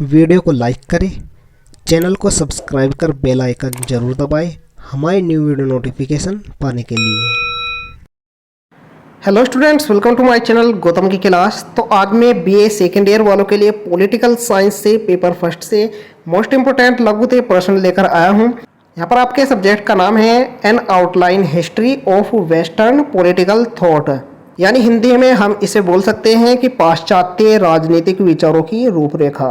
Video को like करें, channel को सब्सक्राइब कर बेल आइकन जरूर दबाएं हमारी न्यू वीडियो नोटिफिकेशन पाने के लिए। Hello students, welcome to my channel Gautam की क्लास। तो आज मैं बीए सेकेंड ईयर वालों के लिए पॉलिटिकल साइंस से पेपर फर्स्ट से मोस्ट इंपोर्टेंट लघुते प्रश्न लेकर आया हूं। यहाँ पर आपके सब्जेक्ट का नाम है N outline history of western political thought, यानी हिंदी में हम इसे बोल सकते हैं कि पाश्चात्य राजनीतिक विचारों की रूपरेखा।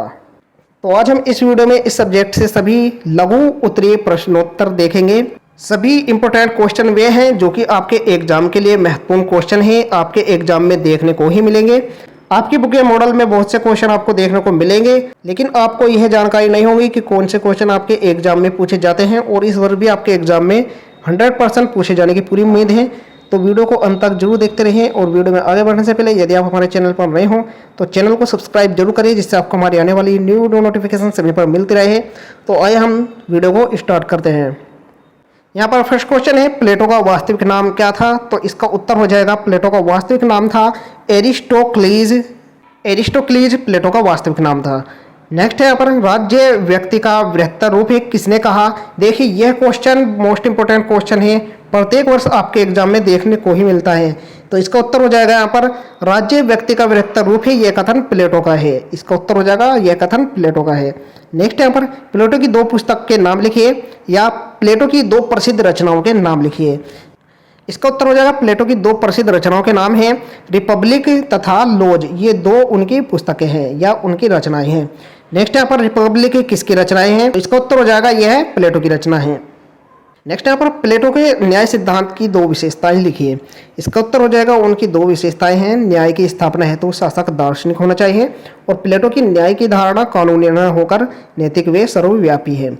तो आज हम इस वीडियो में इस सब्जेक्ट से सभी लघु उत्तरीय प्रश्नोत्तर देखेंगे। सभी इंपॉर्टेंट क्वेश्चन वे हैं जो कि आपके एग्जाम के लिए महत्वपूर्ण क्वेश्चन हैं, आपके एग्जाम में देखने को ही मिलेंगे। आपकी बुक या मॉडल में बहुत से क्वेश्चन आपको देखने को मिलेंगे, लेकिन आपको यह जानकारी नहीं होगी कि कौन से क्वेश्चन आपके एग्जाम में पूछे जाते हैं, और इस बार भी आपके एग्जाम में 100% पूछे जाने की पूरी उम्मीद है। तो वीडियो को अंत तक जरूर देखते रहिए, और वीडियो में आगे बढ़ने से पहले यदि आप हमारे चैनल पर नए हो तो चैनल को सब्सक्राइब जरूर करिए, जिससे आपको हमारी आने वाली न्यू वीडियो नोटिफिकेशन समय पर मिलती रहे। तो आइए हम वीडियो को स्टार्ट करते हैं। यहाँ पर फर्स्ट क्वेश्चन है, प्लेटो का वास्तविक नाम क्या था? तो इसका उत्तर हो जाएगा, प्लेटो का वास्तविक नाम था एरिस्टोक्लीज। एरिस्टोक्लीज प्लेटो का वास्तविक नाम था। नेक्स्ट है यहाँ पर, राज्य व्यक्ति का बृहत्तर रूप है किसने कहा? देखिए यह क्वेश्चन मोस्ट इंपोर्टेंट क्वेश्चन है, प्रत्येक वर्ष आपके एग्जाम में देखने को ही मिलता है। तो इसका उत्तर हो जाएगा यहाँ पर, राज्य व्यक्ति का बृहत्तर रूप है, यह कथन प्लेटो का है। इसका उत्तर हो जाएगा, यह कथन प्लेटो का है। नेक्स्ट यहाँ पर, प्लेटो की दो पुस्तक के नाम लिखिए, या प्लेटो की दो प्रसिद्ध रचनाओं के नाम लिखिए। इसका उत्तर हो जाएगा, प्लेटो की दो प्रसिद्ध रचनाओं के नाम हैं रिपब्लिक तथा लॉज। ये दो उनकी पुस्तकें हैं या उनकी रचनाएं हैं। नेक्स्ट यहाँ पर, रिपब्लिक किसकी रचनाएं हैं? इसका उत्तर हो जाएगा, यह प्लेटो की रचना है। नेक्स्ट यहाँ पर, प्लेटो के न्याय सिद्धांत की दो विशेषताएं लिखिए। इसका उत्तर हो जाएगा, उनकी दो विशेषताएं हैं, न्याय की स्थापना हेतु शासक दार्शनिक होना चाहिए, और प्लेटो की न्याय की धारणा कानूनी न होकर नैतिक व सर्वव्यापी है।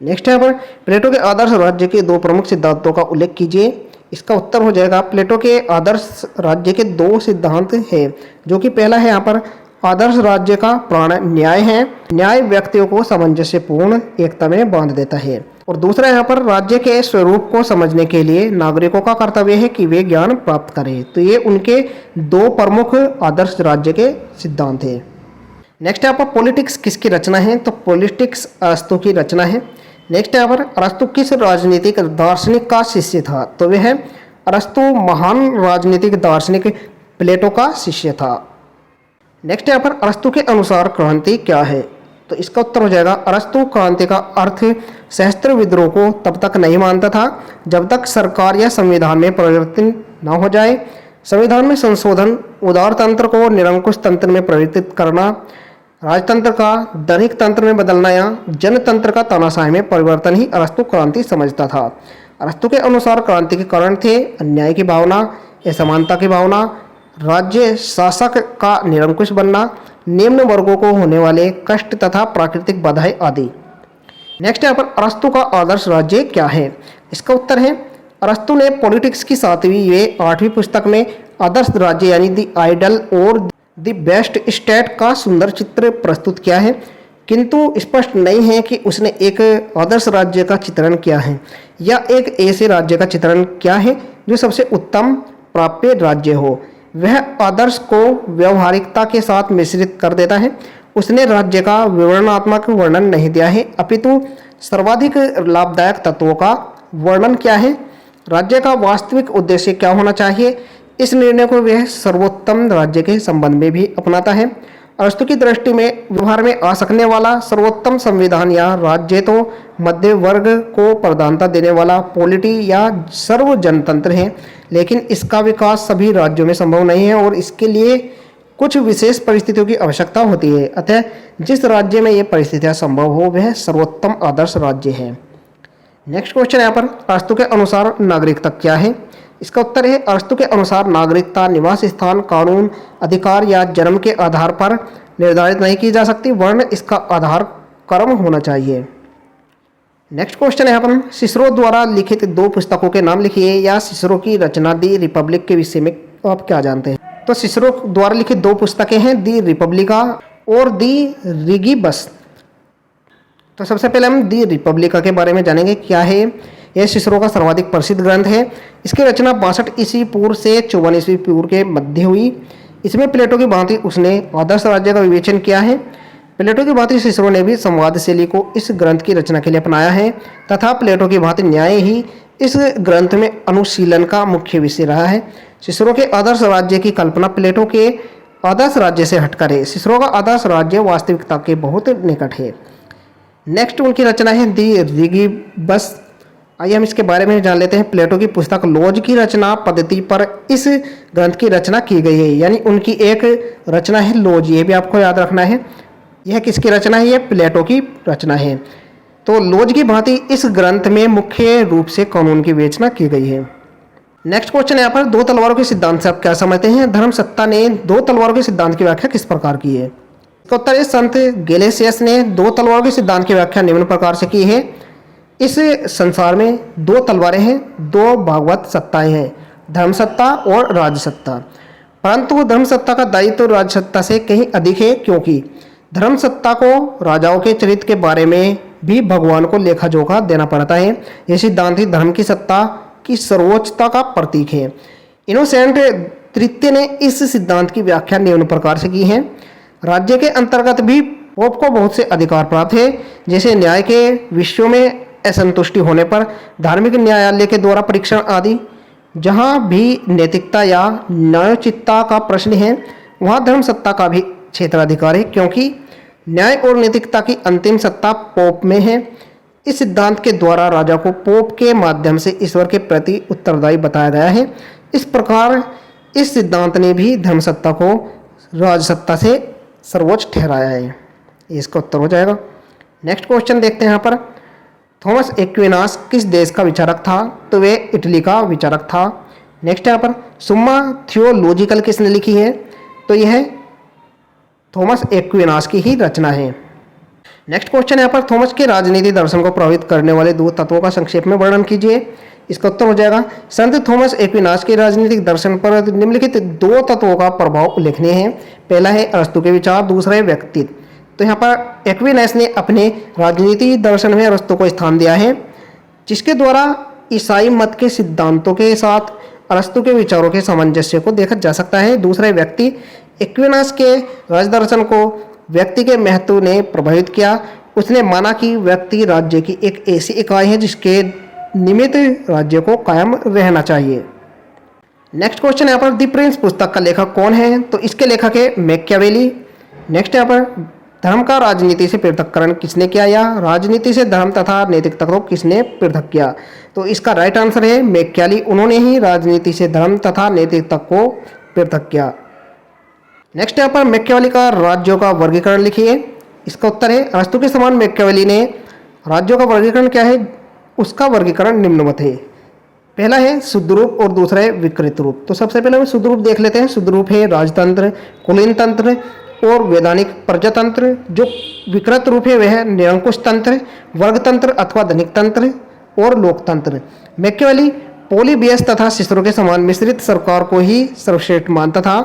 नेक्स्ट यहाँ पर, प्लेटो के आदर्श राज्य के दो प्रमुख सिद्धांतों का उल्लेख कीजिए। इसका उत्तर हो जाएगा, प्लेटो के आदर्श राज्य के दो सिद्धांत हैं, जो कि पहला है यहाँ पर, आदर्श राज्य का प्राण न्याय है। न्याय व्यक्तियों को सामंजस्यपूर्ण एकता में बांध देता है। और दूसरा यहाँ पर, राज्य के स्वरूप को समझने के लिए नागरिकों का कर्तव्य है कि वे ज्ञान प्राप्त करें। तो ये उनके दो प्रमुख आदर्श राज्य के सिद्धांत हैं। नेक्स्ट यहाँ पर, पॉलिटिक्स किसकी रचना है? तो पॉलिटिक्स अरस्तु की रचना है। नेक्स्ट यहाँ पर, अरस्तु किस राजनीतिक दार्शनिक का शिष्य था? तो वह अरस्तु महान राजनीतिक दार्शनिक प्लेटो का शिष्य था। नेक्स्ट यहाँ पर, अरस्तु के अनुसार क्रांति क्या है? तो इसका उत्तर हो जाएगा, अरस्तु क्रांति का अर्थ सशस्त्र विद्रोह को तब तक नहीं मानता था जब तक सरकार या संविधान में परिवर्तन न हो जाए। संविधान में संशोधन, उदारतंत्र को निरंकुश तंत्र में परिवर्तित करना, राजतंत्र का दैनिक तंत्र में बदलना या जनतंत्र का तानाशाही में परिवर्तन ही अरस्तु क्रांति समझता था। अरस्तु के अनुसार क्रांति के कारण थे अन्याय की भावना, असमानता की भावना, राज्य शासक का निरंकुश बनना, निम्न वर्गों को होने वाले कष्ट तथा प्राकृतिक बाधाएं आदि। नेक्स्ट यहाँ पर, अरस्तु का आदर्श राज्य क्या है? इसका उत्तर है, अरस्तु ने पॉलिटिक्स की 7वीं व 8वीं पुस्तक में आदर्श राज्य यानी द आइडल और द बेस्ट स्टेट का सुंदर चित्र प्रस्तुत किया है, किंतु स्पष्ट नहीं है कि उसने एक आदर्श राज्य का चित्रण किया है या एक ऐसे राज्य का चित्रण किया है जो सबसे उत्तम प्राप्य राज्य हो। वह आदर्श को व्यवहारिकता के साथ मिश्रित कर देता है। उसने राज्य का विवरणात्मक वर्णन नहीं दिया है, अपितु सर्वाधिक लाभदायक तत्वों का वर्णन किया है। राज्य का वास्तविक उद्देश्य क्या होना चाहिए, इस निर्णय को वह सर्वोत्तम राज्य के संबंध में भी अपनाता है। अरस्तु की दृष्टि में व्यवहार में आ सकने वाला सर्वोत्तम संविधान या राज्य तो मध्य वर्ग को प्रधानता देने वाला पॉलिटी या सर्व जनतंत्र है, लेकिन इसका विकास सभी राज्यों में संभव नहीं है और इसके लिए कुछ विशेष परिस्थितियों की आवश्यकता होती है। अतः जिस राज्य में ये परिस्थितियां संभव हो वह सर्वोत्तम आदर्श राज्य है। नेक्स्ट क्वेश्चन यहाँ पर, अरस्तु के अनुसार नागरिकता क्या है? इसका उत्तर है, अरस्तु के अनुसार नागरिकता निवास स्थान, कानून, अधिकार या जन्म के आधार पर निर्धारित नहीं की जा सकती, वर्ण इसका आधार कर्म होना चाहिए। नेक्स्ट क्वेश्चन है यहाँ पर, सिसरो द्वारा लिखित दो पुस्तकों के नाम लिखिए, या सिसरो की रचना दी रिपब्लिक के विषय में आप क्या जानते हैं? तो सिसरो द्वारा लिखित दो पुस्तकें हैं, दी रिपब्लिका और दी रिगिबस। तो सबसे पहले हम दी रिपब्लिका के बारे में जानेंगे, क्या है। यह सिसरो का सर्वाधिक प्रसिद्ध ग्रंथ है। इसकी रचना 62 ईस्वी पूर्व से 54 ईस्वी पूर्व के मध्य हुई। इसमें प्लेटो की भांति उसने आदर्श राज्य का विवेचन किया है। प्लेटो की भांति सिसरो ने भी संवाद शैली को इस ग्रंथ की रचना के लिए अपनाया है तथा प्लेटो की भांति न्याय ही इस ग्रंथ में अनुशीलन का मुख्य विषय रहा है। सिसरो के आदर्श राज्य की कल्पना प्लेटो के आदर्श राज्य से हटकर है। सिसरो का आदर्श राज्य वास्तविकता के बहुत निकट है। नेक्स्ट उनकी रचना है दी रिगिबस। आइए हम इसके बारे में जान लेते हैं। प्लेटो की पुस्तक लॉज की रचना पद्धति पर इस ग्रंथ की रचना की गई है, यानी उनकी एक रचना है लॉज, ये भी आपको याद रखना है। यह किसकी रचना है? यह प्लेटो की रचना है। तो लॉज की भांति इस ग्रंथ में मुख्य रूप से कानून की विवेचना की गई है। नेक्स्ट क्वेश्चन यहाँ पर दो तलवारों के सिद्धांत से आप क्या समझते हैं? धर्मसत्ता ने दो तलवारों के सिद्धांत की व्याख्या किस प्रकार की है? इसका उत्तर है संत गेलेसियस ने दो तलवारों के सिद्धांत की व्याख्या निम्न प्रकार से की है। इस संसार में दो तलवारें हैं, दो भागवत सत्ताएं हैं, धर्मसत्ता और राजसत्ता। परंतु धर्मसत्ता का दायित्व राजसत्ता से कहीं अधिक है, क्योंकि धर्मसत्ता को राजाओं के चरित्र के बारे में भी भगवान को लेखा जोखा देना पड़ता है। यह सिद्धांत ही धर्म की सत्ता की सर्वोच्चता का प्रतीक है। इनोसेंट तृतीय ने इस सिद्धांत की व्याख्या निम्न प्रकार से की है। राज्य के अंतर्गत भी पोप को बहुत से अधिकार प्राप्त है, जैसे न्याय के विषयों में असंतुष्टि होने पर धार्मिक न्यायालय के द्वारा परीक्षण आदि। जहाँ भी नैतिकता या न्यायोचितता का प्रश्न है, वहाँ धर्मसत्ता का भी क्षेत्राधिकार है, क्योंकि न्याय और नैतिकता की अंतिम सत्ता पोप में है। इस सिद्धांत के द्वारा राजा को पोप के माध्यम से ईश्वर के प्रति उत्तरदायी बताया गया है। इस प्रकार इस सिद्धांत ने भी धर्मसत्ता को राजसत्ता से सर्वोच्च ठहराया है। इसका उत्तर हो जाएगा। नेक्स्ट क्वेश्चन देखते हैं यहाँ पर। थॉमस एक्विनास किस देश का विचारक था? तो वे इटली का विचारक था। नेक्स्ट यहाँ पर सुम्मा थियोलॉजिकल किसने लिखी है? तो यह थॉमस एक्विनास की ही रचना है। नेक्स्ट क्वेश्चन यहाँ पर थॉमस के राजनीति दर्शन को प्रभावित करने वाले दो तत्वों का संक्षेप में वर्णन कीजिए। इसका उत्तर हो जाएगा संत थॉमस एक्विनास के राजनीतिक दर्शन पर निम्नलिखित दो तत्वों का प्रभाव उल्लेखनीय है। पहला है अरस्तु के विचार, दूसरा है व्यक्तित्व। तो यहाँ पर एक्विनास ने अपने राजनीति दर्शन में अरस्तु को स्थान दिया है, जिसके द्वारा ईसाई मत के सिद्धांतों के साथ अरस्तु के विचारों के सामंजस्य को देखा जा सकता है। दूसरा है व्यक्ति। एक्विनास के राजदर्शन को व्यक्ति के महत्व ने प्रभावित किया। उसने माना कि व्यक्ति राज्य की एक ऐसी इकाई है जिसके निमित्त राज्य को कायम रहना चाहिए। नेक्स्ट क्वेश्चन यहाँ पर द प्रिंस पुस्तक का लेखक कौन है? तो इसके लेखक है मैकियावेली। नेक्स्ट यहाँ पर धर्म का राजनीति से पृथक्करण किसने किया, या राजनीति से धर्म तथा नैतिकता को किसने पृथक किया? तो इसका राइट आंसर है मैकियावेली। उन्होंने ही राजनीति से धर्म तथा नैतिकता को पृथक किया। नेक्स्ट यहाँ पर मैकियावेली का राज्यों का वर्गीकरण लिखिए। इसका उत्तर है अरस्तु के समान मैकियावेली ने राज्यों का वर्गीकरण क्या है, उसका वर्गीकरण निम्नवत है। पहला है शुद्ध रूप और दूसरा है विकृत रूप। तो सबसे पहले हम शुद्ध रूप देख लेते हैं। शुद्ध रूप है राजतंत्र, कुलीन तंत्र और वैधानिक प्रजातंत्र। जो विकृत रूप है वह निरंकुश तंत्र, वर्गतंत्र अथवा धनिक तंत्र और लोकतंत्र। मैकियावेली पोलिबियस तथा सिसरो के समान मिश्रित सरकार को ही सर्वश्रेष्ठ मानता था,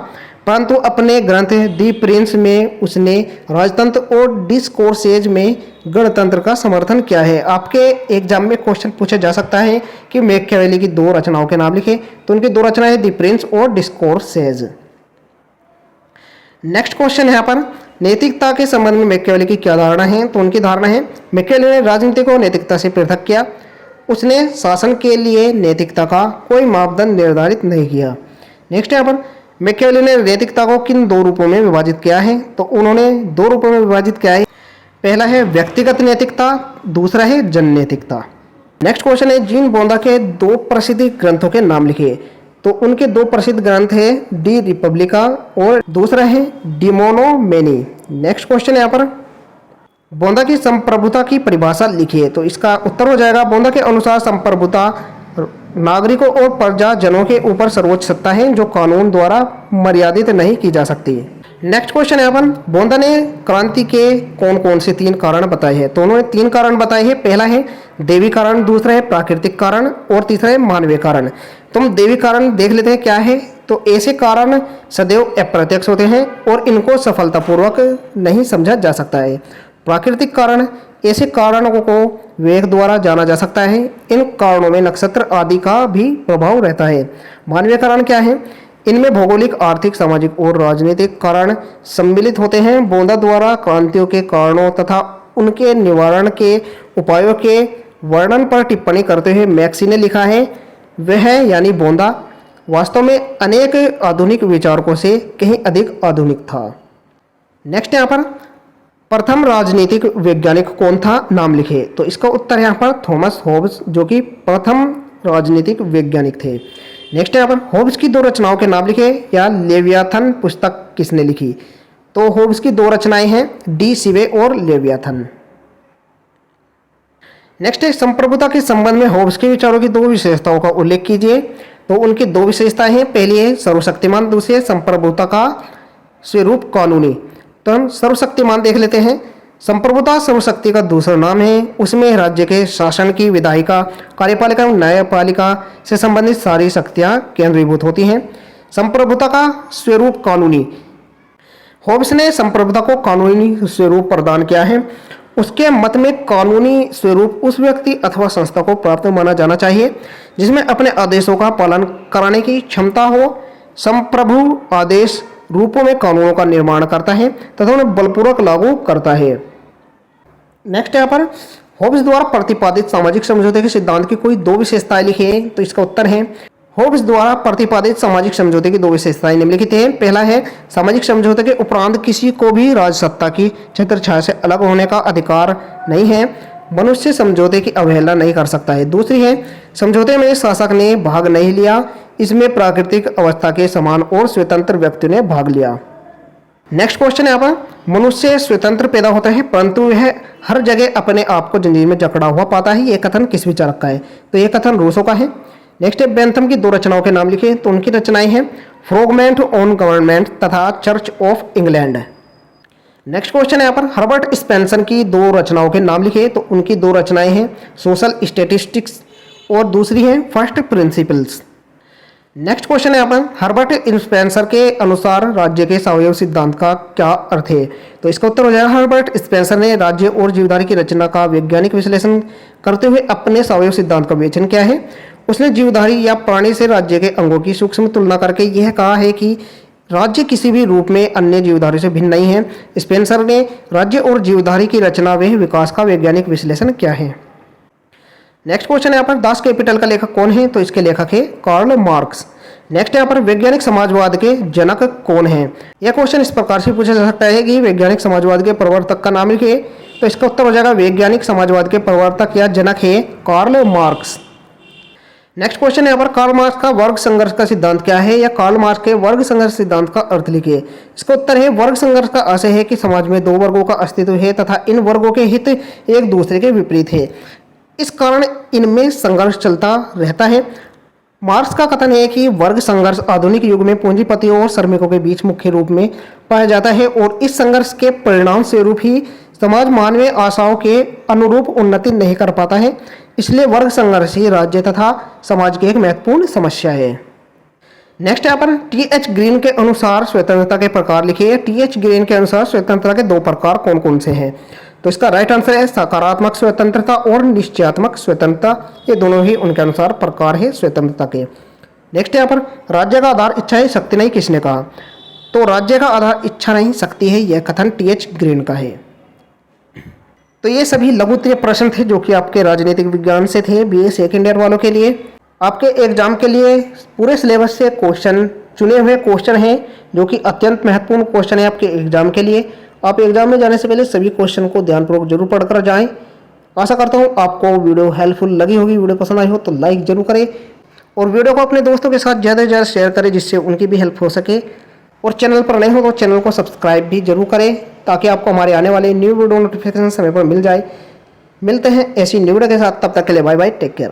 परंतु अपने ग्रंथ दी प्रिंस में उसने राजतंत्र और डिस्कोर्सेज में गणतंत्र का समर्थन किया है। आपके एग्जाम में क्वेश्चन पूछा जा सकता है कि मैकियावेली की दो रचनाओं के नाम लिखे, तो उनकी दो रचनाएं दी प्रिंस और डिस्कोर्सेज। नेक्स्ट क्वेश्चन है यहाँ पर नैतिकता के संबंध में मैकियावेली की क्या धारणा है? तो उनकी धारणा है मैकियावेली ने राजनीति को नैतिकता से पृथक किया। उसने शासन के लिए नैतिकता का कोई मापदंड निर्धारित नहीं किया। नेक्स्ट यहाँ पर मैकियावेली ने नैतिकता को किन दो रूपों में विभाजित किया है? तो उन्होंने दो रूपों में विभाजित किया है। पहला है व्यक्तिगत नैतिकता, दूसरा है जन नैतिकता। नेक्स्ट क्वेश्चन है जीन बोंदा के दो प्रसिद्ध ग्रंथों के नाम लिखिए। तो उनके दो प्रसिद्ध ग्रंथ है डी रिपब्लिका और दूसरा है डिमोनोमेनी। नेक्स्ट क्वेश्चन यहाँ पर बोंदा की संप्रभुता की परिभाषा लिखिए। तो इसका उत्तर हो जाएगा बोंदा के अनुसार संप्रभुता नागरिकों और प्रजाजनों के ऊपर सर्वोच्च सत्ता है जो कानून द्वारा मर्यादित नहीं की जा सकती। नेक्स्ट क्वेश्चन यहाँ पर बोंदा ने क्रांति के कौन कौन से तीन कारण बताए हैं? तो उन्होंने तीन कारण बताए हैं। पहला है देवी कारण, दूसरा है प्राकृतिक कारण और तीसरा है मानवीय कारण। तो हम देवी कारण देख लेते हैं क्या है। तो ऐसे कारण सदैव अप्रत्यक्ष होते हैं और इनको सफलतापूर्वक नहीं समझा जा सकता है। प्राकृतिक कारण ऐसे कारणों को वेग द्वारा जाना जा सकता है। इन कारणों में नक्षत्र आदि का भी प्रभाव रहता है। मानवीय कारण क्या है? इनमें भौगोलिक, आर्थिक, सामाजिक और राजनीतिक कारण सम्मिलित होते हैं। बोंदा द्वारा क्रांतियों के कारणों तथा उनके निवारण के उपायों के वर्णन पर टिप्पणी करते हुए मैक्सी ने लिखा है, वह यानी बोंदा वास्तव में अनेक आधुनिक विचारकों से कहीं अधिक आधुनिक था। नेक्स्ट यहाँ पर प्रथम राजनीतिक वैज्ञानिक कौन था, नाम लिखे। तो इसका उत्तर यहाँ पर थॉमस होब्स, जो कि प्रथम राजनीतिक वैज्ञानिक थे। नेक्स्ट यहाँ पर होब्स की 2 रचनाओं के नाम लिखे, या लेवियाथन पुस्तक किसने लिखी। तो होब्स की 2 रचनाएं हैं, डी सिवे और लेवियाथन। नेक्स्ट है संप्रभुता के संबंध में होब्स के विचारों की 2 विशेषताओं का उल्लेख कीजिए। तो उनकी 2 विशेषताएं हैं, पहली है सर्वशक्तिमान, दूसरी है संप्रभुता का स्वरूप कानूनी। तो हम सर्वशक्तिमान देख लेते हैं। संप्रभुता सर्वशक्ति का दूसरा नाम है। उसमें राज्य के शासन की विधायिका, कार्यपालिका और न्यायपालिका से संबंधित सारी शक्तियां केंद्रीभूत होती हैं। संप्रभुता का स्वरूप कानूनी, होब्स ने संप्रभुता को कानूनी स्वरूप प्रदान किया है। उसके मत में कानूनी स्वरूप उस व्यक्ति अथवा संस्था को प्राप्त माना जाना चाहिए जिसमें अपने आदेशों का पालन कराने की क्षमता हो। संप्रभु आदेश रूपों में कानूनों का निर्माण करता है तथा उन्हें बलपूर्वक लागू करता है। नेक्स्ट यहाँ पर होब्स द्वारा प्रतिपादित सामाजिक समझौते के सिद्धांत की कोई 2 विशेषताएं लिखी है। तो इसका उत्तर है होब्स द्वारा प्रतिपादित सामाजिक समझौते की 2 विशेषताएं निम्नलिखित हैं। पहला है सामाजिक समझौते के उपरांत किसी को भी राजसत्ता की छत्रछाया से अलग होने का अधिकार नहीं है। मनुष्य समझौते की अवहेलना नहीं कर सकता है। दूसरी है समझौते में शासक ने भाग नहीं लिया, इसमें प्राकृतिक अवस्था के समान और स्वतंत्र व्यक्ति ने भाग लिया। नेक्स्ट क्वेश्चन है यहाँ पर मनुष्य स्वतंत्र पैदा होता है परंतु वह हर जगह अपने आप को जंजीर में जकड़ा हुआ पाता है। यह कथन किस विचारक का है। तो यह कथन रूसो का है। नेक्स्ट है बेंथम की 2 रचनाओं के नाम लिखे। तो उनकी रचनाएं हैं फ्रैगमेंट ऑन गवर्नमेंट तथा church of England. Next question है यहाँ पर हर्बर्ट स्पेंसर की 2 रचनाओं के नाम लिखे। तो उनकी 2 रचनाएं हैं सोशल स्टैटिस्टिक्स और दूसरी है फर्स्ट प्रिंसिपल्स। नेक्स्ट क्वेश्चन है यहाँ पर हर्बर्ट स्पेंसर के अनुसार राज्य के सावयव सिद्धांत का क्या अर्थ है। तो इसका उत्तर हो जाएगा हर्बर्ट स्पेंसर ने राज्य और जीवधारी की रचना का वैज्ञानिक विश्लेषण करते हुए अपने सावयव सिद्धांत का विवेचन किया है। उसने जीवधारी या प्राणी से राज्य के अंगों की सूक्ष्म तुलना करके यह कहा है कि राज्य किसी भी रूप में अन्य जीवधारी से भिन्न नहीं है। स्पेंसर ने राज्य और जीवधारी की रचना व विकास का वैज्ञानिक विश्लेषण किया है। नेक्स्ट क्वेश्चन यहाँ पर दास कैपिटल का लेखक कौन है। तो इसके लेखक है कार्ल मार्क्स। नेक्स्ट यहाँ पर वैज्ञानिक समाजवाद के जनक कौन है। यह क्वेश्चन इस प्रकार से पूछा जा सकता है कि वैज्ञानिक समाजवाद के प्रवर्तक का नाम लिखिए। तो इसका उत्तर हो जाएगा वैज्ञानिक समाजवाद के प्रवर्तक या जनक है कार्ल मार्क्स। नेक्स्ट क्वेश्चन यहाँ पर कार्ल मार्क्स का वर्ग संघर्ष का सिद्धांत क्या है, या कार्ल मार्क्स के वर्ग संघर्ष सिद्धांत का अर्थ लिखिए। इसका उत्तर है वर्ग संघर्ष का आशय है कि समाज में 2 वर्गों का अस्तित्व है तथा इन वर्गों के हित एक दूसरे के विपरीत है, इस कारण इनमें संघर्ष चलता रहता है। मार्क्स का कथन है कि वर्ग संघर्ष आधुनिक युग में पूंजीपतियों और श्रमिकों के बीच मुख्य रूप में पाया जाता है और इस संघर्ष के परिणाम स्वरूप ही समाज मानवीय आशाओं के अनुरूप उन्नति नहीं कर पाता है। इसलिए वर्ग संघर्ष ही राज्य तथा समाज की एक महत्वपूर्ण समस्या है। नेक्स्ट यहाँ पर टी.एच. ग्रीन के अनुसार स्वतंत्रता के प्रकार लिखिए। टी.एच. ग्रीन के अनुसार स्वतंत्रता के 2 प्रकार कौन कौन से हैं। तो इसका राइट आंसर है सकारात्मक स्वतंत्रता और निश्चयात्मक स्वतंत्रता। ये दोनों ही उनके अनुसार प्रकार है स्वतंत्रता के। नेक्स्ट यहाँ पर राज्य का आधार इच्छा है, शक्ति नहीं, किसने कहा। तो राज्य का आधार इच्छा नहीं शक्ति है, यह कथन टी.एच. ग्रीन का है। तो ये सभी लघुत्तरीय प्रश्न थे जो कि आपके राजनीतिक विज्ञान से थे बीए सेकेंड ईयर वालों के लिए। आपके एग्जाम के लिए पूरे सिलेबस से क्वेश्चन चुने हुए क्वेश्चन हैं जो कि अत्यंत महत्वपूर्ण क्वेश्चन है आपके एग्जाम के लिए। आप एग्जाम में जाने से पहले सभी क्वेश्चन को ध्यानपूर्वक जरूर पढ़कर जाएं। आशा करता हूं आपको वीडियो हेल्पफुल लगी होगी। वीडियो पसंद आई हो तो लाइक जरूर करें और वीडियो को अपने दोस्तों के साथ ज़्यादा से ज़्यादा शेयर करें जिससे उनकी भी हेल्प हो सके। और चैनल पर नए हो तो चैनल को सब्सक्राइब भी जरूर करें ताकि आपको हमारे आने वाले न्यू वीडियो नोटिफिकेशन समय पर मिल जाए। मिलते हैं ऐसी न्यू वीडियो के साथ, तब तक के लिए बाय बाय, टेक केयर।